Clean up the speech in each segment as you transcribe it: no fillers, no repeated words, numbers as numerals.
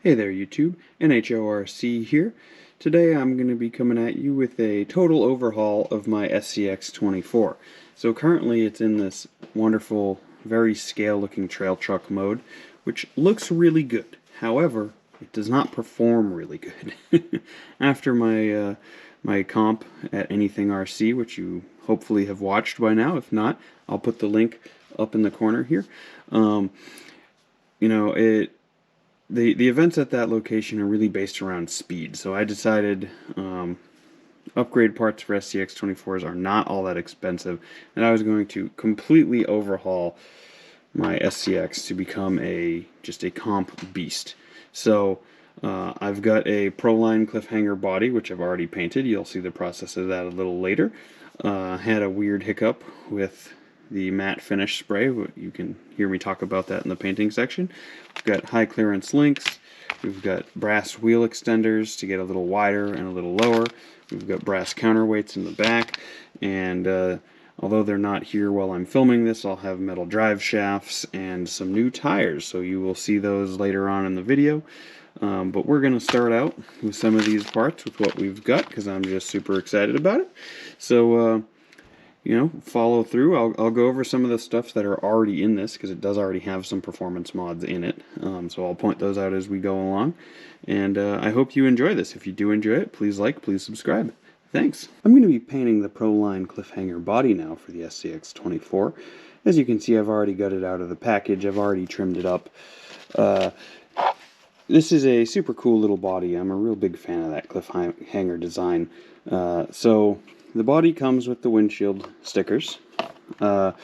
Hey there YouTube, NHORC here. Today I'm going to be coming at you with a total overhaul of my SCX24. So currently it's in this wonderful, very scale looking trail truck mode, which looks really good. However, it does not perform really good. After my comp at Anything RC, which you hopefully have watched by now, if not, I'll put the link up in the corner here. The events at that location are really based around speed, so I decided upgrade parts for SCX24s are not all that expensive, and I was going to completely overhaul my SCX to become just a comp beast. So I've got a Proline cliffhanger body, which I've already painted. You'll see the process of that a little later. Had a weird hiccup with the matte finish spray. You can hear me talk about that in the painting section. We've got high clearance links. We've got brass wheel extenders to get a little wider and a little lower. We've got brass counterweights in the back, and although they're not here while I'm filming this, I'll have metal drive shafts and some new tires, so you will see those later on in the video. But we're going to start out with some of these parts with what we've got, because I'm just super excited about it. So follow through. I'll go over some of the stuff that are already in this, because it does already have some performance mods in it. So I'll point those out as we go along. And I hope you enjoy this. If you do enjoy it, please like, please subscribe. Thanks. I'm going to be painting the Proline cliffhanger body now for the SCX24. As you can see, I've already got it out of the package. I've already trimmed it up. This is a super cool little body. I'm a real big fan of that cliffhanger design. So the body comes with the windshield stickers, but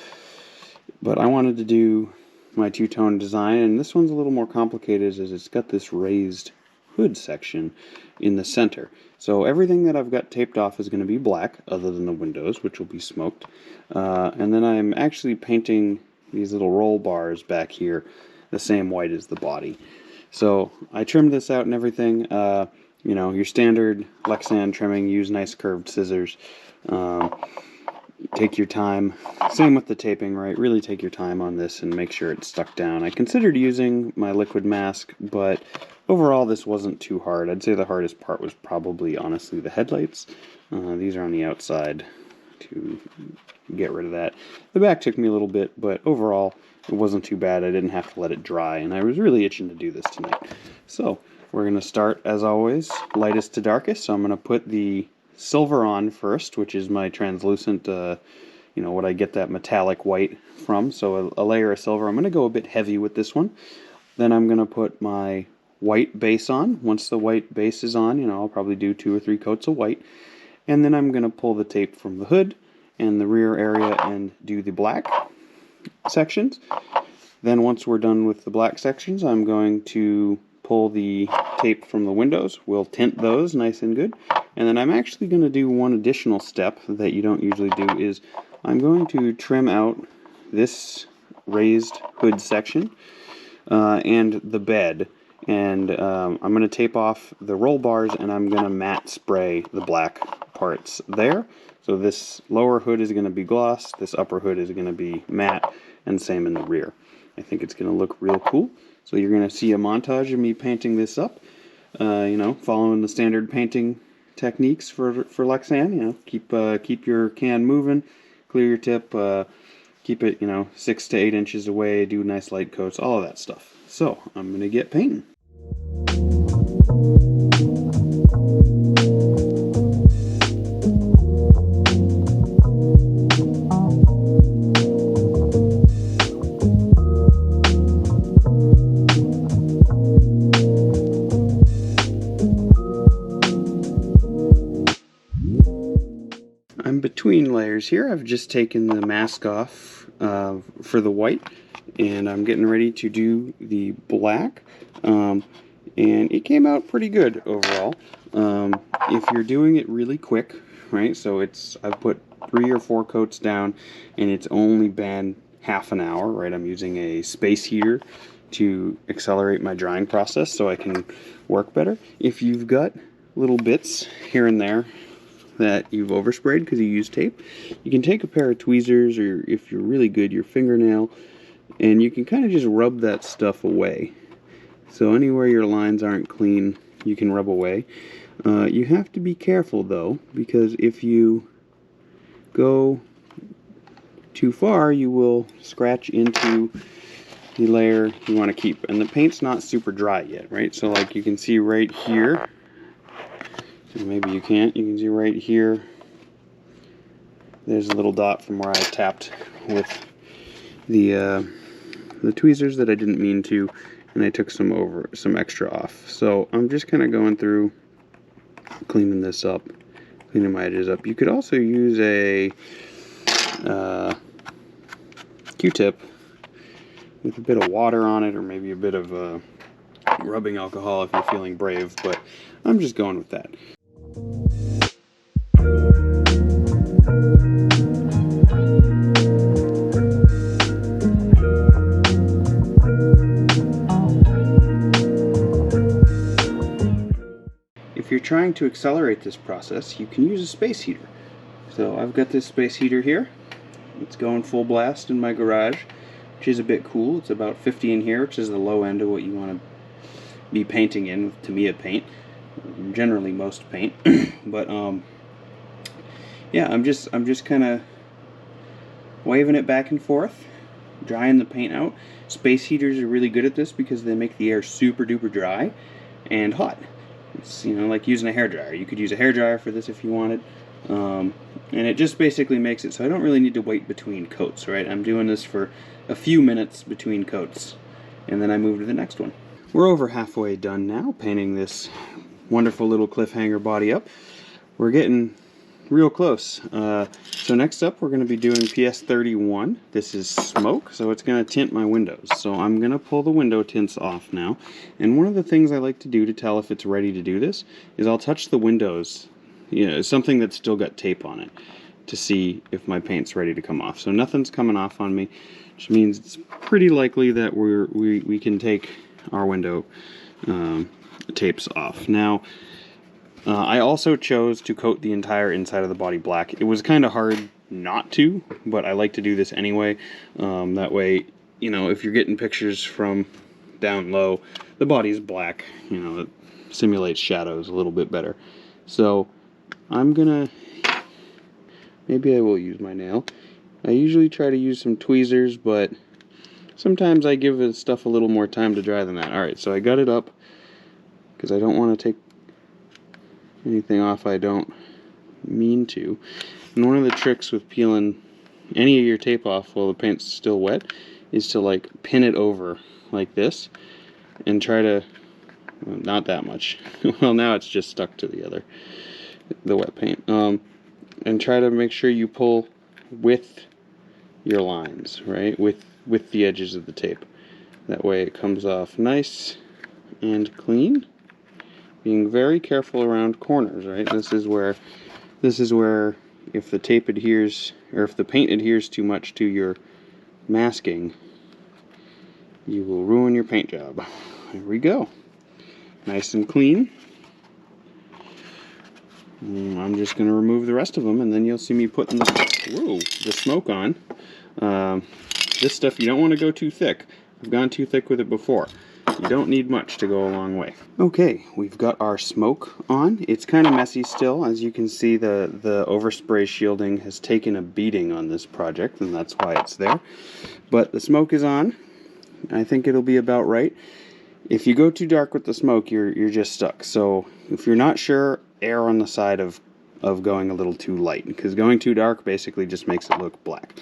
I wanted to do my two-tone design, and this one's a little more complicated as it's got this raised hood section in the center. So everything that I've got taped off is going to be black, other than the windows, which will be smoked. And then I'm actually painting these little roll bars back here the same white as the body. So I trimmed this out and everything. Your standard Lexan trimming, use nice curved scissors. Take your time. Same with the taping, right? Really take your time on this and make sure it's stuck down. I considered using my liquid mask, but overall this wasn't too hard. I'd say the hardest part was probably, honestly, the headlights. These are on the outside to get rid of that. The back took me a little bit, but overall it wasn't too bad. I didn't have to let it dry, and I was really itching to do this tonight. So we're going to start, as always, lightest to darkest. So I'm going to put the silver on first, which is my translucent, what I get that metallic white from. So a layer of silver. I'm going to go a bit heavy with this one. Then I'm going to put my white base on. Once the white base is on, I'll probably do 2 or 3 coats of white. And then I'm going to pull the tape from the hood and the rear area and do the black sections. Then once we're done with the black sections, I'm going to pull the tape from the windows. We'll tint those nice and good. And then I'm actually going to do one additional step that you don't usually do, is I'm going to trim out this raised hood section and the bed. And I'm going to tape off the roll bars, and I'm going to matte spray the black parts there. So this lower hood is going to be gloss, this upper hood is going to be matte, and same in the rear. I think it's going to look real cool. So you're going to see a montage of me painting this up, following the standard painting techniques for Lexan. Keep your can moving, clear your tip, keep it 6 to 8 inches away, do nice light coats, all of that stuff. So I'm going to get painting. I'm between layers here. I've just taken the mask off for the white, and I'm getting ready to do the black, and it came out pretty good overall. If you're doing it really quick, right, so I've put 3 or 4 coats down, and it's only been half an hour, right? I'm using a space heater to accelerate my drying process so I can work better. If you've got little bits here and there that you've oversprayed because you used tape, you can take a pair of tweezers, or if you're really good, your fingernail, and you can kind of just rub that stuff away. So anywhere your lines aren't clean, you can rub away. You have to be careful though, because if you go too far, you will scratch into the layer you want to keep. And the paint's not super dry yet, right? So like you can see right here, maybe you can't, you can see right here, there's a little dot from where I tapped with the tweezers that I didn't mean to, and I took some extra off. So I'm just kind of going through, cleaning this up, cleaning my edges up. You could also use a Q-tip with a bit of water on it, or maybe a bit of rubbing alcohol if you're feeling brave, but I'm just going with that. If you're trying to accelerate this process, you can use a space heater. So I've got this space heater here. It's going full blast in my garage, which is a bit cool. It's about 50 in here, which is the low end of what you want to be painting in with Tamiya paint. Generally most paint. But yeah, I'm just kind of waving it back and forth, drying the paint out. Space heaters are really good at this because they make the air super duper dry and hot. It's, you know, like using a hairdryer. You could use a hairdryer for this if you wanted. And it just basically makes it so I don't really need to wait between coats, right? I'm doing this for a few minutes between coats, and then I move to the next one. We're over halfway done now, painting this wonderful little cliffhanger body up. We're getting real close. So next up, we're going to be doing PS31. This is smoke, so it's going to tint my windows. So I'm going to pull the window tints off now. And one of the things I like to do to tell if it's ready to do this is I'll touch the windows, you know, something that's still got tape on it, to see if my paint's ready to come off. So nothing's coming off on me, which means it's pretty likely that we can take our window tapes off. Now, I also chose to coat the entire inside of the body black. It was kind of hard not to, but I like to do this anyway. That way, you know, if you're getting pictures from down low, the body's black. You know, it simulates shadows a little bit better. So I'm gonna, maybe I will use my nail. I usually try to use some tweezers, but sometimes I give the stuff a little more time to dry than that. Alright, so I got it up because I don't want to take anything off I don't mean to. And one of the tricks with peeling any of your tape off while the paint's still wet is to like pin it over like this and try to, well, not that much. Well, now it's just stuck to the wet paint. And try to make sure you pull with your lines, right? With the edges of the tape. That way it comes off nice and clean. Being very careful around corners, right? This is where if the tape adheres, or if the paint adheres too much to your masking, you will ruin your paint job. There we go. Nice and clean. I'm just going to remove the rest of them, and then you'll see me putting the smoke on. This stuff, you don't want to go too thick. I've gone too thick with it before. You don't need much to go a long way. Okay, we've got our smoke on. It's kind of messy still. As you can see, the overspray shielding has taken a beating on this project, and that's why it's there. But the smoke is on. I think it'll be about right. If you go too dark with the smoke, you're just stuck. So if you're not sure, err on the side of going a little too light, because going too dark basically just makes it look black.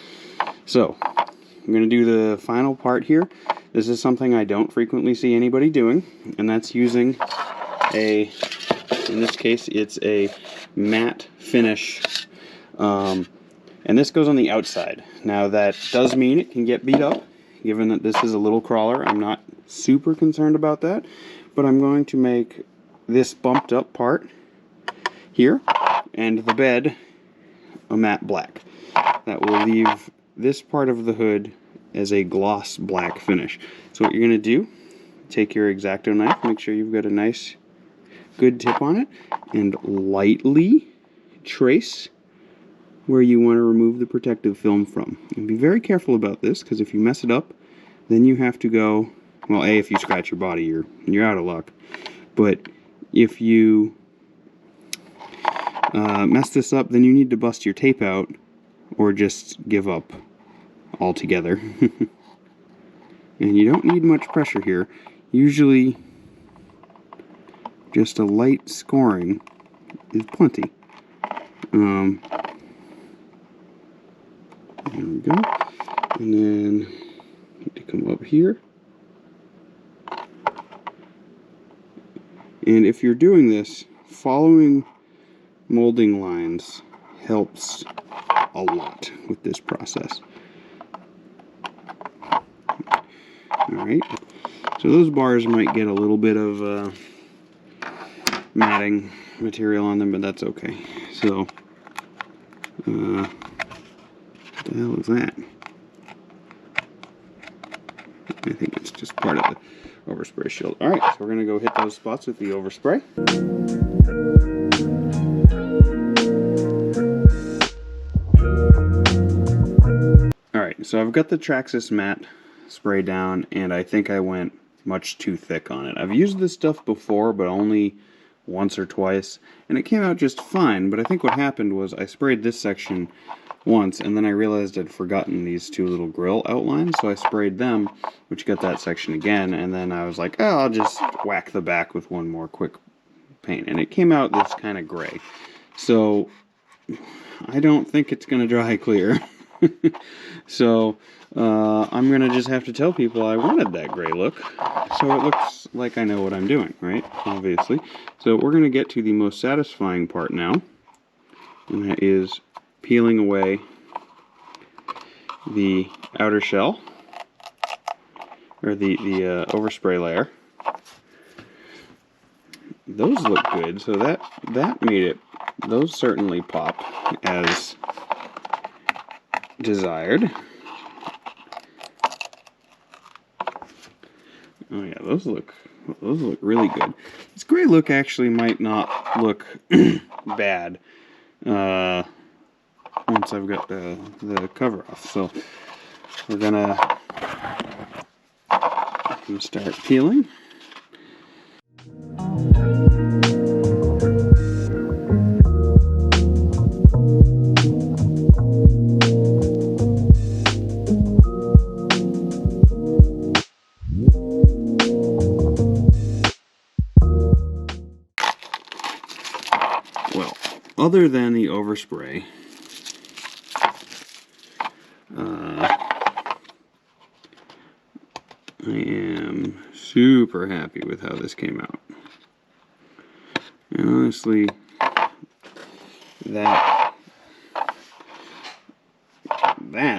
So I'm going to do the final part here. This is something I don't frequently see anybody doing, and that's using in this case, it's a matte finish, and this goes on the outside. Now that does mean it can get beat up, given that this is a little crawler. I'm not super concerned about that, but I'm going to make this bumped up part here and the bed a matte black. That will leave this part of the hood as a gloss black finish. So what you're going to do, take your X-Acto knife, make sure you've got a nice good tip on it, and lightly trace where you want to remove the protective film from. And be very careful about this, because if you mess it up, then you have to go well, A, if you scratch your body, you're out of luck. But if you mess this up, then you need to bust your tape out or just give up altogether. And you don't need much pressure here. Usually, just a light scoring is plenty. There we go. And then need to come up here. And if you're doing this, following molding lines helps a lot with this process. Alright, so those bars might get a little bit of matting material on them, but that's okay. So, what the hell is that? I think it's just part of the overspray shield. Alright, so we're going to go hit those spots with the overspray. Alright, so I've got the Traxxas matte spray down, and I think I went much too thick on it. I've used this stuff before, but only once or twice, and it came out just fine. But I think what happened was I sprayed this section once, and then I realized I'd forgotten these two little grill outlines, so I sprayed them, which got that section again, and then I was like, oh, I'll just whack the back with one more quick paint, and it came out this kind of gray. So I don't think it's going to dry clear. So I'm going to just have to tell people I wanted that gray look, so it looks like I know what I'm doing, right? Obviously. So we're going to get to the most satisfying part now, and that is peeling away the outer shell, or the overspray layer. Those look good, so that made it, those certainly pop as desired. Oh yeah, those look really good. This gray look actually might not look bad once I've got the cover off. So we're gonna start peeling. Well, other than the overspray, I am super happy with how this came out. And honestly, that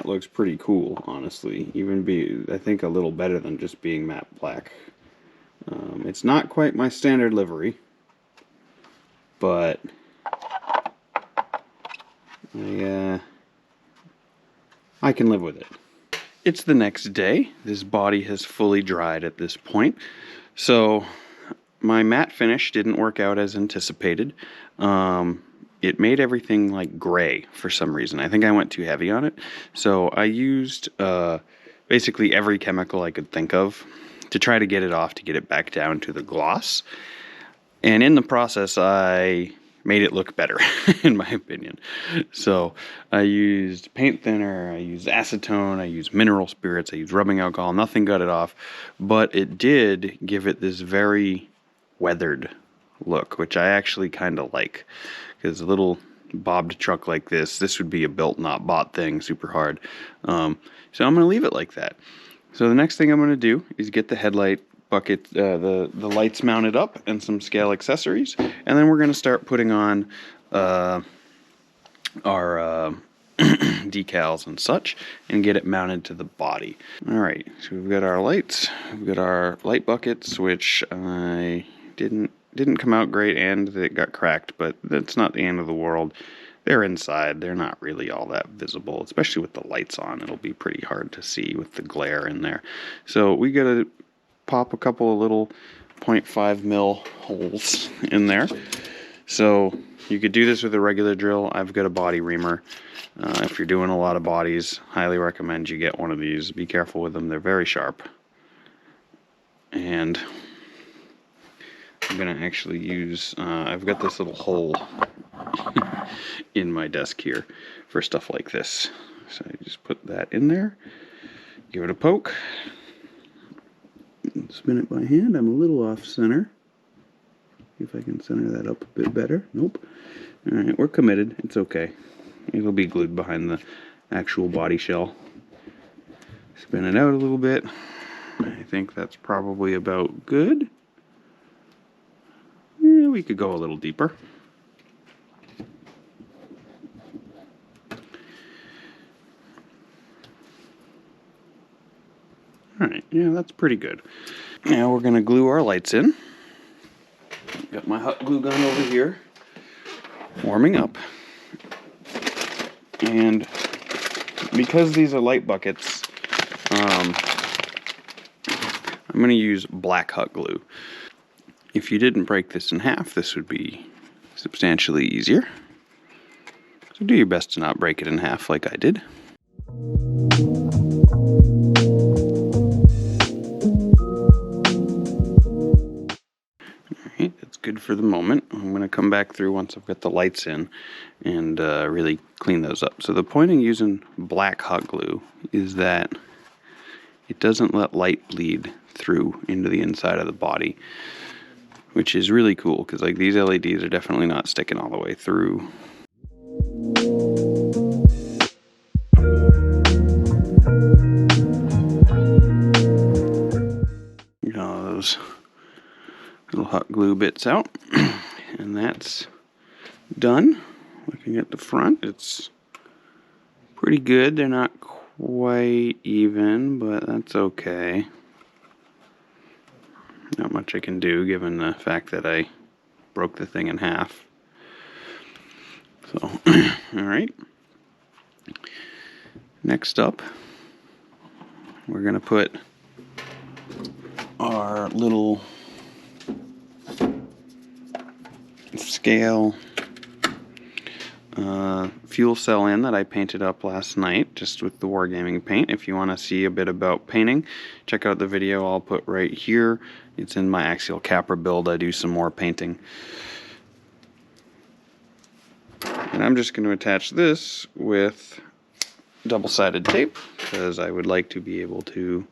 looks pretty cool, honestly. I think a little better than just being matte black. It's not quite my standard livery, but I can live with it. It's the next day. This body has fully dried at this point. So my matte finish didn't work out as anticipated. It made everything like gray for some reason. I think I went too heavy on it. So I used basically every chemical I could think of to try to get it off, to get it back down to the gloss. And in the process, I made it look better, in my opinion. So I used paint thinner, I used acetone, I used mineral spirits, I used rubbing alcohol. Nothing got it off, but it did give it this very weathered look, which I actually kind of like, because a little bobbed truck like this would be a built not bought thing, super hard. So I'm going to leave it like that. So the next thing I'm going to do is get the headlight bucket, the lights mounted up, and some scale accessories, and then we're going to start putting on our decals and such, and get it mounted to the body. Alright, so we've got our lights, we've got our light buckets, which I didn't come out great, and it got cracked, but that's not the end of the world. They're inside, they're not really all that visible, especially with the lights on. It'll be pretty hard to see with the glare in there. So we gotta pop a couple of little 0.5 mil holes in there. So you could do this with a regular drill. I've got a body reamer. If you're doing a lot of bodies, highly recommend you get one of these. Be careful with them, they're very sharp. And I'm going to actually use, I've got this little hole in my desk here for stuff like this. So I just put that in there, give it a poke, spin it by hand. I'm a little off center. See if I can center that up a bit better. Nope. Alright, we're committed. It's okay. It'll be glued behind the actual body shell. Spin it out a little bit. I think that's probably about good. Yeah, we could go a little deeper. Alright, yeah, that's pretty good. Now we're going to glue our lights in. Got my hot glue gun over here, warming up. And because these are light buckets, I'm going to use black hot glue. If you didn't break this in half, this would be substantially easier. So do your best to not break it in half like I did. Alright, that's good for the moment. I'm going to come back through once I've got the lights in and really clean those up. So the point in using black hot glue is that it doesn't let light bleed through into the inside of the body, which is really cool because like these LEDs are definitely not sticking all the way through. You know, those little hot glue bits out, and that's done. Looking at the front, it's pretty good. They're not quite even, but that's okay. Not much I can do given the fact that I broke the thing in half. So, alright. Next up, we're going to put our little scale fuel cell in that I painted up last night just with the Wargaming paint. If you want to see a bit about painting, check out the video I'll put right here. It's in my Axial Capra build. I do some more painting. And I'm just going to attach this with double-sided tape because I would like to be able to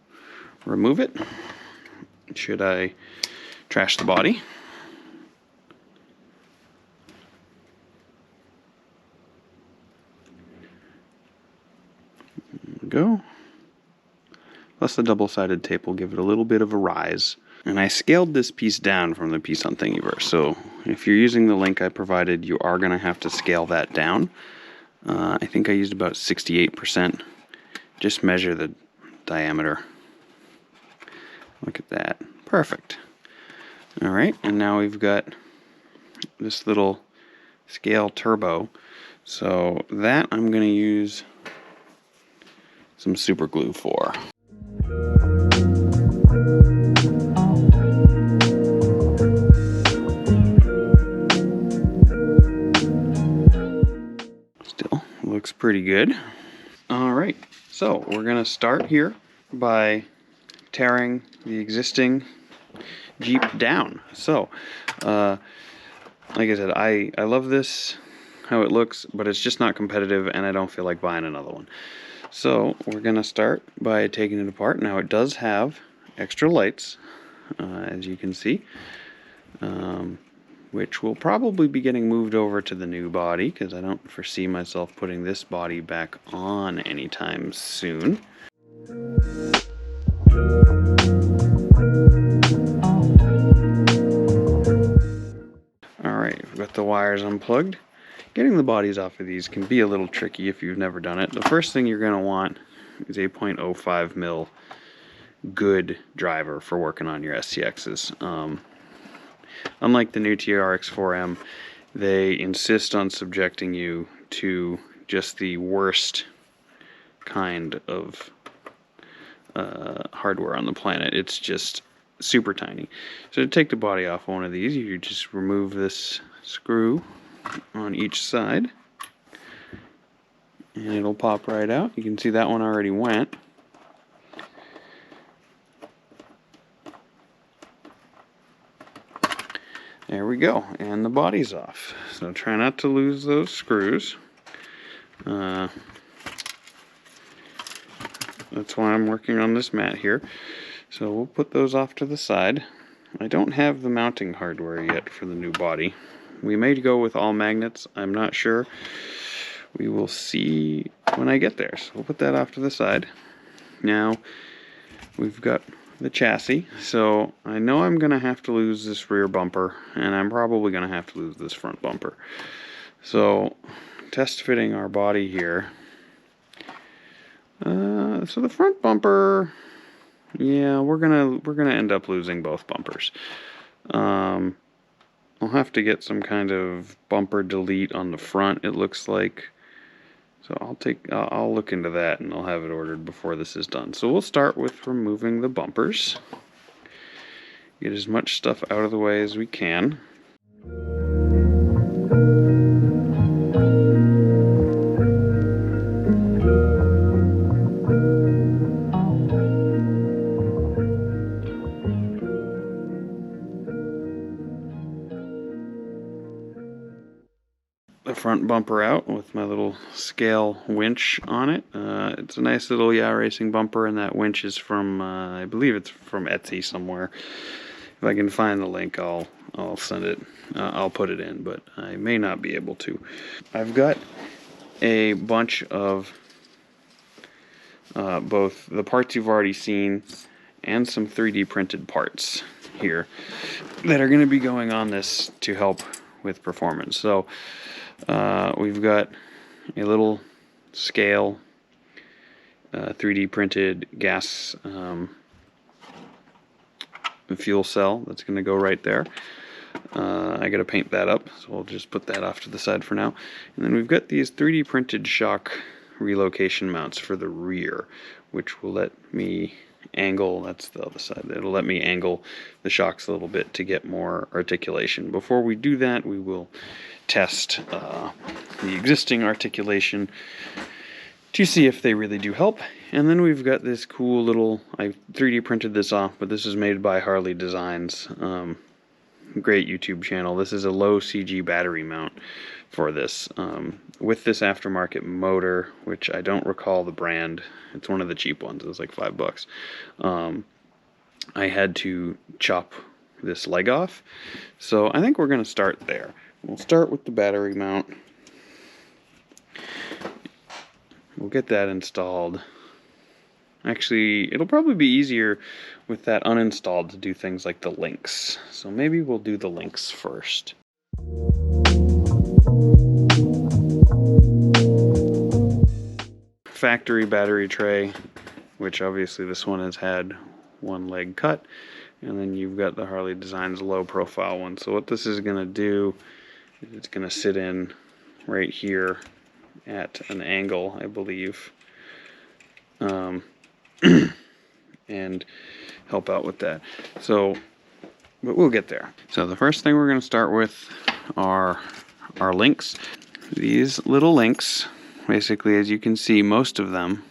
remove it should I trash the body. Go. Plus the double-sided tape will give it a little bit of a rise. And I scaled this piece down from the piece on Thingiverse, so if you're using the link I provided, you are going to have to scale that down. I think I used about 68%. Just measure the diameter. Look at that. Perfect. Alright, and now we've got this little scale turbo. So that I'm going to use some super glue for. Still looks pretty good. Alright, so we're going to start here by tearing the existing Jeep down. So, like I said, I love this, how it looks, but it's just not competitive and I don't feel like buying another one. So we're going to start by taking it apart. Now it does have extra lights, as you can see, which will probably be getting moved over to the new body because I don't foresee myself putting this body back on anytime soon. Alright, we've got the wires unplugged. Getting the bodies off of these can be a little tricky if you've never done it. The first thing you're going to want is a 0.05 mil good driver for working on your SCXs. Unlike the new TRX4M, they insist on subjecting you to just the worst kind of hardware on the planet. It's just super tiny. So to take the body off one of these, you just remove this screw on each side and it'll pop right out. You can see that one already went. There we go, and the body's off. So try not to lose those screws. That's why I'm working on this mat here. So we'll put those off to the side. I don't have the mounting hardware yet for the new body. We may go with all magnets, I'm not sure. We will see when I get there. So we'll put that off to the side. Now, we've got the chassis, so I know I'm going to have to lose this rear bumper, and I'm probably going to have to lose this front bumper. So, test fitting our body here. So the front bumper, yeah, we're gonna end up losing both bumpers. I'll have to get some kind of bumper delete on the front, it looks like. So I'll look into that, and I'll have it ordered before this is done. So we'll start with removing the bumpers. Get as much stuff out of the way as we can. The front bumper out with my little scale winch on it. It's a nice little Racing bumper, and that winch is from, I believe it's from Etsy somewhere. If I can find the link, I'll send it. I'll put it in, but I may not be able to. I've got a bunch of both the parts you've already seen and some 3D printed parts here that are going to be going on this to help with performance. So we've got a little scale 3D printed gas fuel cell that's going to go right there. I got to paint that up, so we'll just put that off to the side for now. And then we've got these 3D printed shock relocation mounts for the rear, which will let me angle, that's the other side, it'll let me angle the shocks a little bit to get more articulation. Before we do that, we will test the existing articulation to see if they really do help. And then we've got this cool little, I 3D printed this off, but this is made by Harley Designs. Great YouTube channel. This is a low CG battery mount for this. With this aftermarket motor, which I don't recall the brand, it's one of the cheap ones, it was like $5. I had to chop this leg off, so I think we're going to start there. We'll start with the battery mount. We'll get that installed. Actually, it'll probably be easier with that uninstalled to do things like the links. So maybe we'll do the links first. Factory battery tray, which obviously this one has had one leg cut. And then you've got the Harley Designs low profile one. So what this is going to do is it's going to sit in right here at an angle, I believe. And help out with that. So, but we'll get there. So the first thing we're going to start with are our links. These little links, basically, as you can see, most of them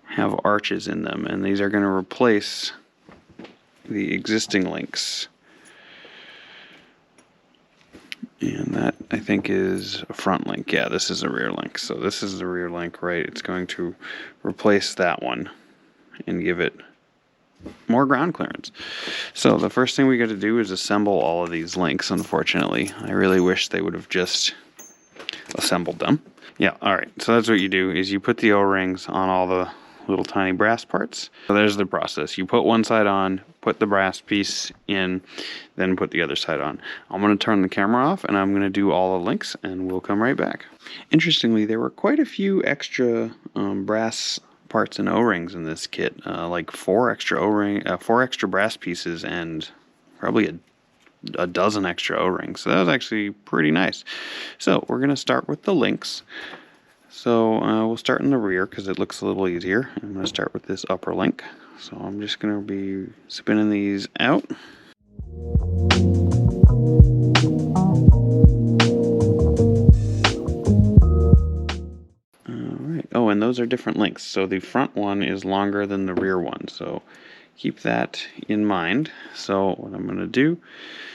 have arches in them, and these are going to replace the existing links. And that, I think, is a front link. Yeah, this is a rear link. So this is the rear link, right? It's going to replace that one and give it more ground clearance. So the first thing we got to do is assemble all of these links, unfortunately. I really wish they would have just assembled them. Yeah, alright. So that's what you do, is you put the O-rings on all the little tiny brass parts. So there's the process. You put one side on, put the brass piece in, then put the other side on. I'm going to turn the camera off, and I'm going to do all the links, and we'll come right back. Interestingly, there were quite a few extra brass parts and O-rings in this kit, like 4 extra brass pieces, and probably a dozen extra O-rings. So that was actually pretty nice. So we're going to start with the links. So we'll start in the rear because it looks a little easier. I'm going to start with this upper link. So I'm just going to be spinning these out. Alright, oh, and those are different links. So the front one is longer than the rear one. So keep that in mind. So what I'm going to do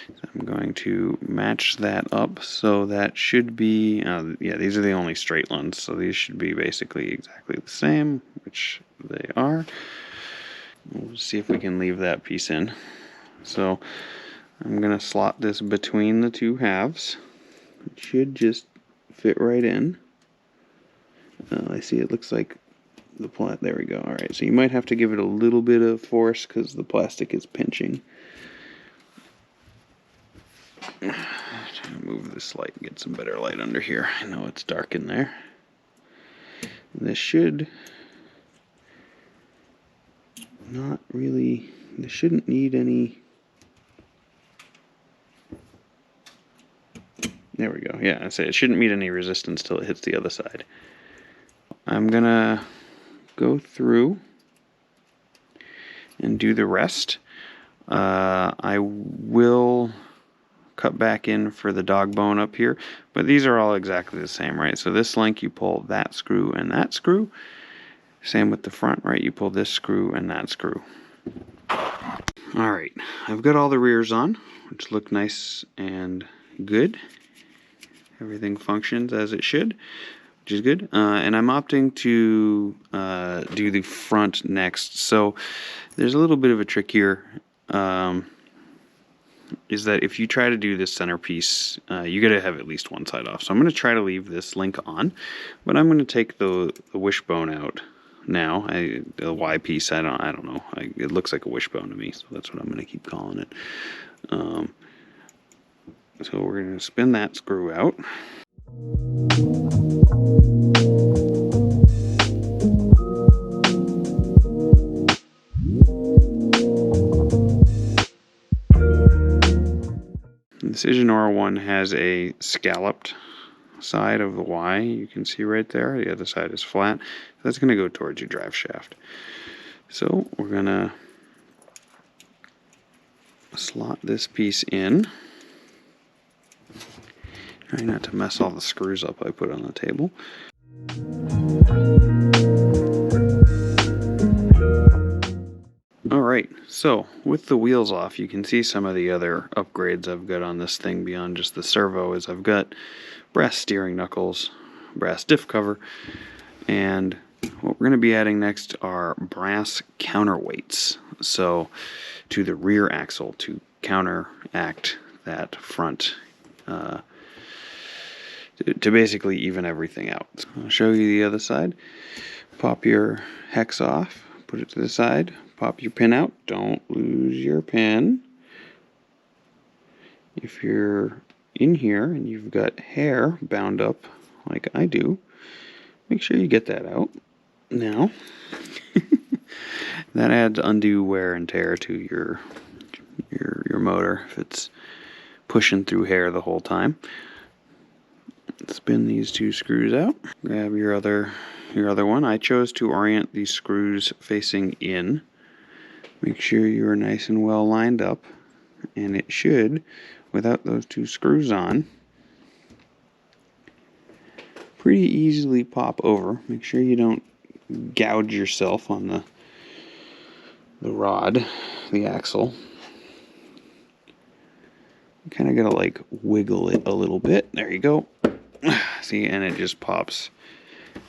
is I'm going to match that up, so that should be, yeah, these are the only straight ones, so these should be basically exactly the same, which they are. We'll see if we can leave that piece in. So I'm going to slot this between the two halves. It should just fit right in. I see it looks like the there we go. Alright, so you might have to give it a little bit of force because the plastic is pinching. Trying to move this light and get some better light under here. I know it's dark in there. This should not really, this shouldn't need any. There we go. Yeah, I say it shouldn't meet any resistance till it hits the other side. I'm gonna go through and do the rest. I will cut back in for the dog bone up here, but these are all exactly the same, right? So this link, you pull that screw and that screw. Same with the front, right? You pull this screw and that screw. Alright, I've got all the rears on, which look nice and good. Everything functions as it should, which is good. And I'm opting to do the front next. So there's a little bit of a trick here. Is that if you try to do this centerpiece, you got to have at least one side off. So I'm going to try to leave this link on, but I'm going to take the wishbone out now. The Y piece, I don't know. It looks like a wishbone to me, so that's what I'm going to keep calling it. So we're going to spin that screw out. The Decision R1 has a scalloped side of the Y. You can see right there. The other side is flat. That's going to go towards your drive shaft. So we're going to slot this piece in. Try not to mess all the screws up I put on the table. Alright, so with the wheels off, you can see some of the other upgrades I've got on this thing beyond just the servo. Is I've got brass steering knuckles, brass diff cover, and what we're going to be adding next are brass counterweights. So to the rear axle to counteract that front, to basically even everything out. So I'll show you the other side. Pop your hex off, put it to the side, pop your pin out, don't lose your pin. If you're in here and you've got hair bound up like I do, make sure you get that out now. That adds undue wear and tear to your motor if it's pushing through hair the whole time. Spin these two screws out. Grab your other one. I chose to orient these screws facing in. Make sure you're nice and well lined up, and it should, without those two screws on, pretty easily pop over. Make sure you don't gouge yourself on the rod, the axle. You kind of gotta like wiggle it a little bit. There you go. See, and it just pops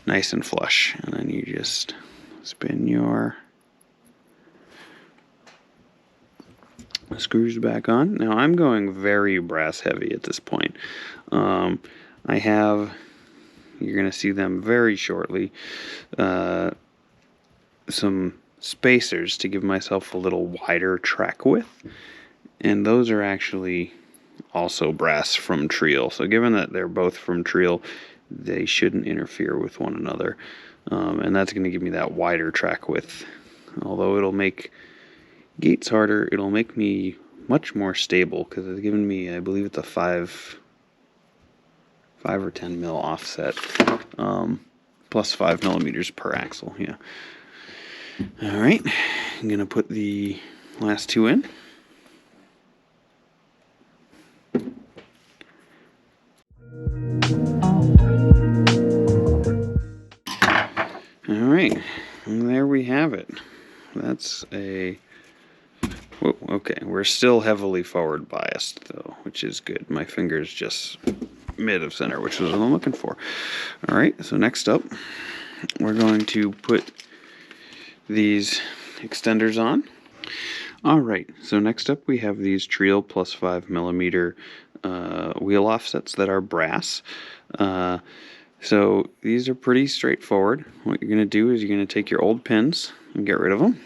nice and flush, and then you just spin your screws back on. Now I'm going very brass heavy at this point. I have, you're going to see them very shortly, some spacers to give myself a little wider track width, and those are actually also brass from Treel. So given that they're both from Treel, they shouldn't interfere with one another, and that's going to give me that wider track width. Although it'll make gates harder, it'll make me much more stable because it's given me, I believe it's a 5 or 10 mil offset, plus 5 millimeters per axle. Yeah. All right, I'm gonna put the last two in. All right, and there we have it. That's a Oh, okay, we're still heavily forward biased though, which is good. My finger's just mid of center, which is what I'm looking for. All right, so next up, we're going to put these extenders on. All right, so next up we have these Trio plus 5mm wheel offsets that are brass. So these are pretty straightforward. What you're going to do is you're going to take your old pins and get rid of them.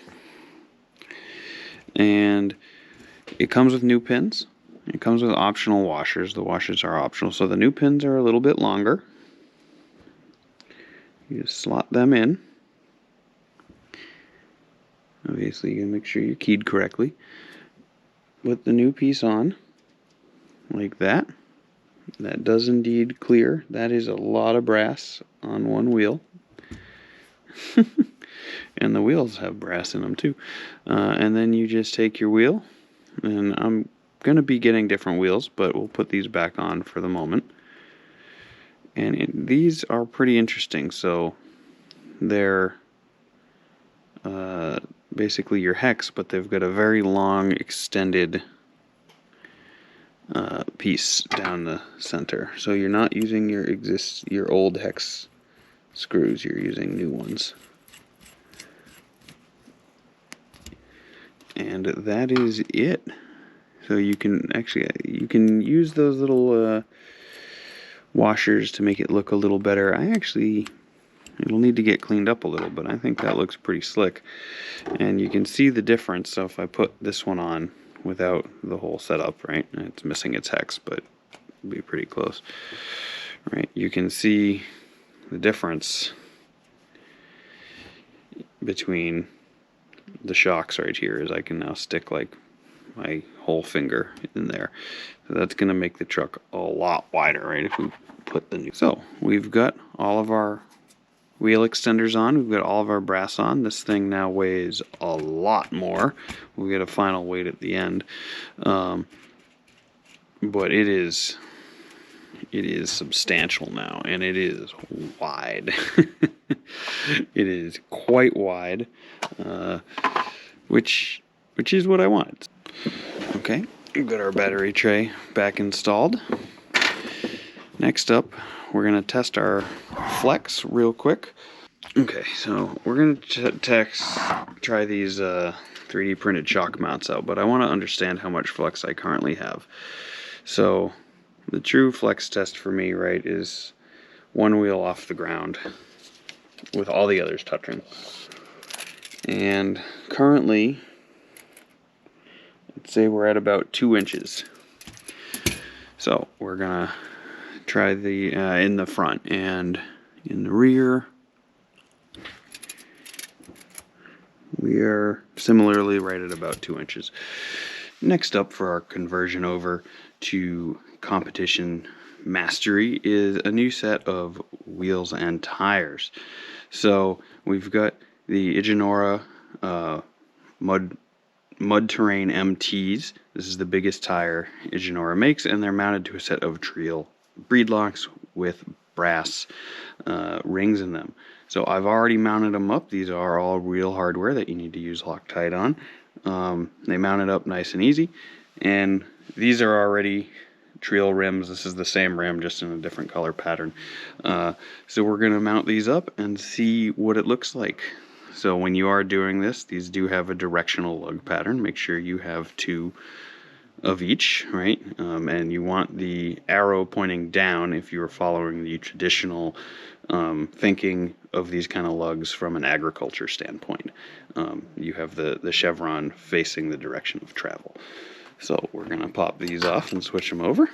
And it comes with new pins. It comes with optional washers. The washers are optional, so the new pins are a little bit longer. You just slot them in. Obviously, you can make sure you're keyed correctly. Put the new piece on, like that. That does indeed clear. That is a lot of brass on one wheel. And the wheels have brass in them too. And then you just take your wheel, and I'm going to be getting different wheels, but we'll put these back on for the moment. And these are pretty interesting. So they're basically your hex, but they've got a very long extended piece down the center. So you're not using your old hex screws, you're using new ones. And that is it. So you can use those little washers to make it look a little better. It'll need to get cleaned up a little, but I think that looks pretty slick. And you can see the difference. So if I put this one on without the whole setup, right, it's missing its hex, but it'll be pretty close. Right, you can see the difference between the shocks right here, is I can now stick like my whole finger in there. So that's going to make the truck a lot wider, right, if we put the new. So we've got all of our wheel extenders on, we've got all of our brass on. This thing now weighs a lot more. We'll get a final weight at the end. But it is substantial now, and it is wide. It is quite wide, which is what I wanted. Okay, we've got our battery tray back installed. Next up, we're going to test our flex real quick. Okay, so we're going to try these 3D printed shock mounts out, but I want to understand how much flex I currently have. So the true flex test for me, right, is one wheel off the ground with all the others touching. And currently, let's say we're at about 2 inches. So we're gonna try the in the front, and in the rear we are similarly right at about 2 inches. Next up for our conversion over to competition mastery is a new set of wheels and tires. So we've got the Iginora mud terrain MTs. This is the biggest tire Iginora makes, and they're mounted to a set of Trio breed locks with brass rings in them. So I've already mounted them up. These are all real hardware that you need to use Loctite on. They mounted up nice and easy, and these are already Trio rims. This is the same rim, just in a different color pattern. So we're going to mount these up and see what it looks like. So when you are doing this, these do have a directional lug pattern. Make sure you have 2 of each, right? And you want the arrow pointing down if you are following the traditional thinking of these kind of lugs from an agriculture standpoint. You have the chevron facing the direction of travel. So we're going to pop these off and switch them over.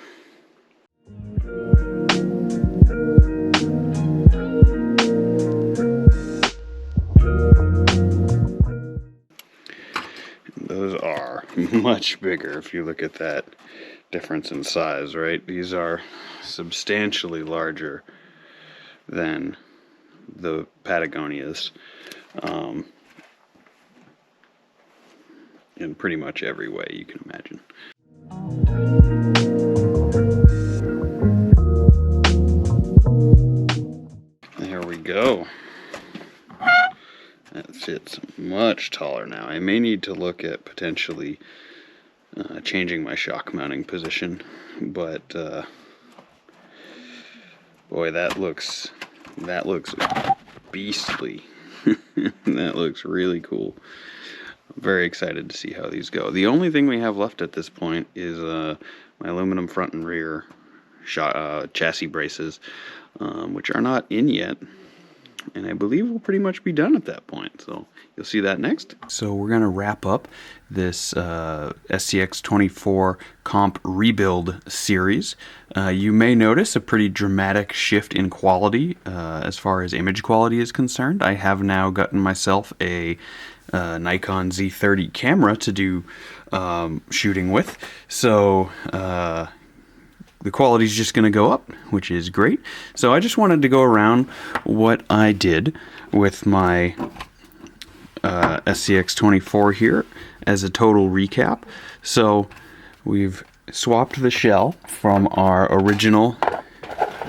Those are much bigger if you look at that difference in size, right? These are substantially larger than the Patagonias in pretty much every way you can imagine. There we go. That sits much taller now. I may need to look at potentially changing my shock mounting position, but boy, that looks beastly. That looks really cool. I'm very excited to see how these go. The only thing we have left at this point is my aluminum front and rear chassis braces, which are not in yet, and I believe we'll pretty much be done at that point. So you'll see that next. So we're going to wrap up this SCX24 comp rebuild series. You may notice a pretty dramatic shift in quality as far as image quality is concerned. I have now gotten myself a Nikon Z30 camera to do shooting with, so the quality is just going to go up, which is great. So I just wanted to go around what I did with my SCX24 here as a total recap. So we've swapped the shell from our original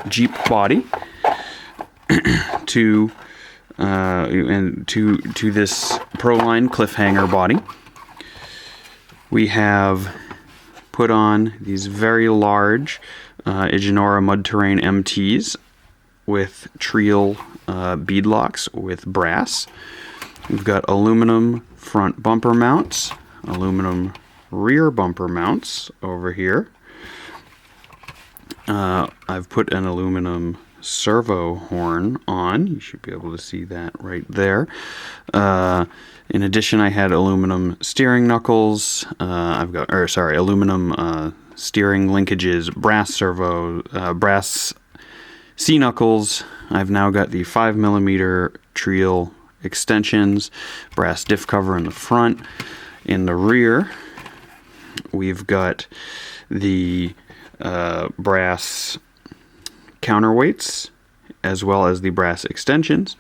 Jeep body to this Proline cliffhanger body. We have put on these very large Iginora Mud Terrain MTs with Trial beadlocks with brass. We've got aluminum front bumper mounts, aluminum rear bumper mounts over here. I've put an aluminum servo horn on. You should be able to see that right there. In addition, I had aluminum steering knuckles. Aluminum steering linkages, brass servo, brass C-knuckles. I've now got the 5mm Trial extensions, brass diff cover in the front. In the rear, we've got the brass counterweights as well as the brass extensions.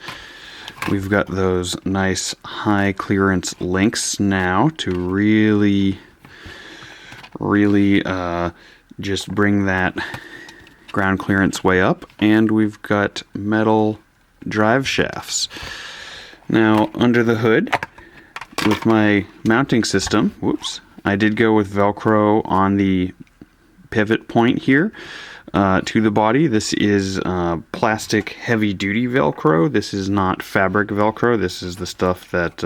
We've got those nice high clearance links now to really just bring that ground clearance way up, and we've got metal drive shafts. Now under the hood with my mounting system, I did go with Velcro on the pivot point here to the body. This is plastic heavy duty Velcro. This is not fabric Velcro. This is the stuff that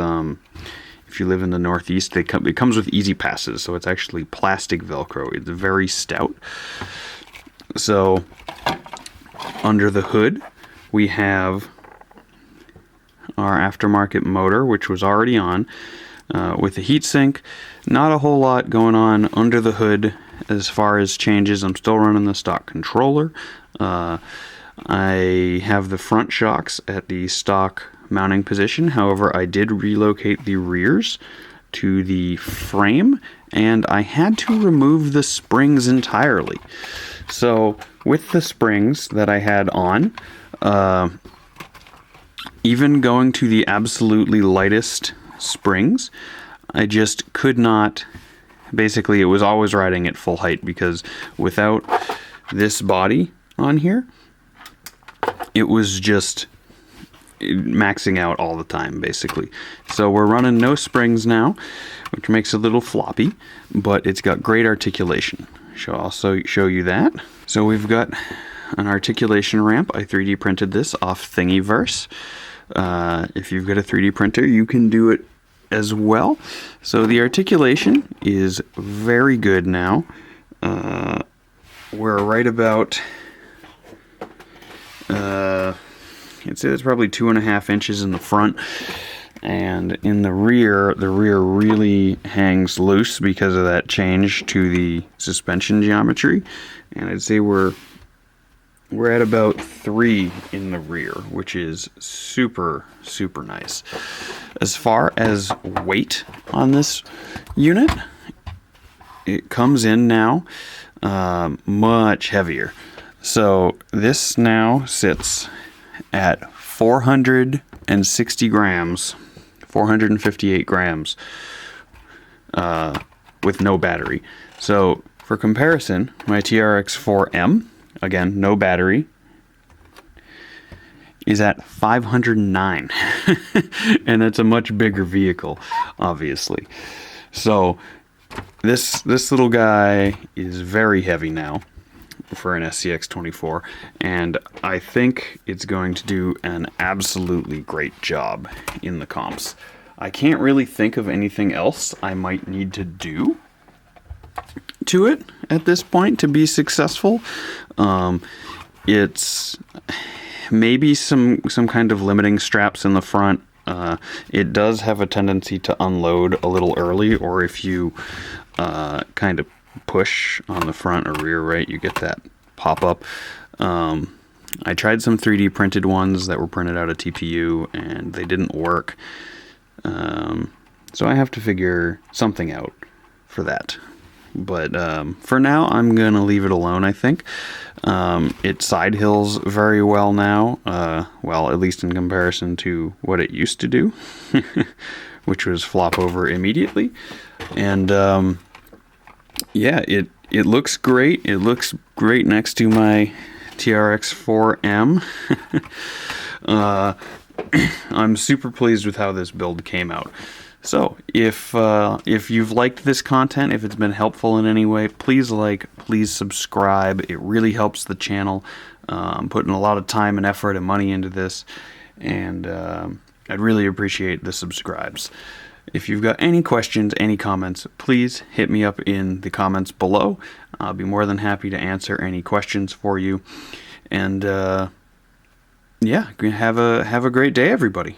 if you live in the Northeast, it comes with easy passes, so it's actually plastic Velcro. It's very stout. So under the hood we have our aftermarket motor, which was already on with the heatsink. Not a whole lot going on under the hood as far as changes. I'm still running the stock controller. I have the front shocks at the stock mounting position. However, I did relocate the rears to the frame, and I had to remove the springs entirely. So with the springs that I had on, even going to the absolutely lightest springs, I just could not. Basically, it was always riding at full height, because without this body on here, it was just maxing out all the time, basically. So we're running no springs now, which makes it a little floppy, but it's got great articulation. I'll also show you that. So we've got an articulation ramp. I 3D printed this off Thingiverse. If you've got a 3D printer, you can do it as well. So the articulation is very good now. We're right about I'd say that's probably 2.5 inches in the front, and in the rear really hangs loose because of that change to the suspension geometry, and I'd say we're at about 3 in the rear, which is super nice. As far as weight on this unit, it comes in now much heavier. So this now sits at 460 grams, 458 grams with no battery. So for comparison, my TRX4M, again, no battery, is at 509. And it's a much bigger vehicle, obviously. So this little guy is very heavy now for an SCX24, and I think it's going to do an absolutely great job in the comps. I can't really think of anything else I might need to do to it at this point to be successful. It's maybe some kind of limiting straps in the front. It does have a tendency to unload a little early, or if you kind of push on the front or rear, right, you get that pop-up. I tried some 3D printed ones that were printed out of TPU, and they didn't work. So I have to figure something out for that. But for now, I'm going to leave it alone, I think. It side hills very well now. Well, at least in comparison to what it used to do, which was flop over immediately. And yeah, it looks great. It looks great next to my TRX4M. I'm super pleased with how this build came out. So, if you've liked this content, if it's been helpful in any way, please like, please subscribe. It really helps the channel. I'm putting a lot of time and effort and money into this, and I'd really appreciate the subscribes. If you've got any questions, any comments, please hit me up in the comments below. I'll be more than happy to answer any questions for you. And yeah, have a great day, everybody.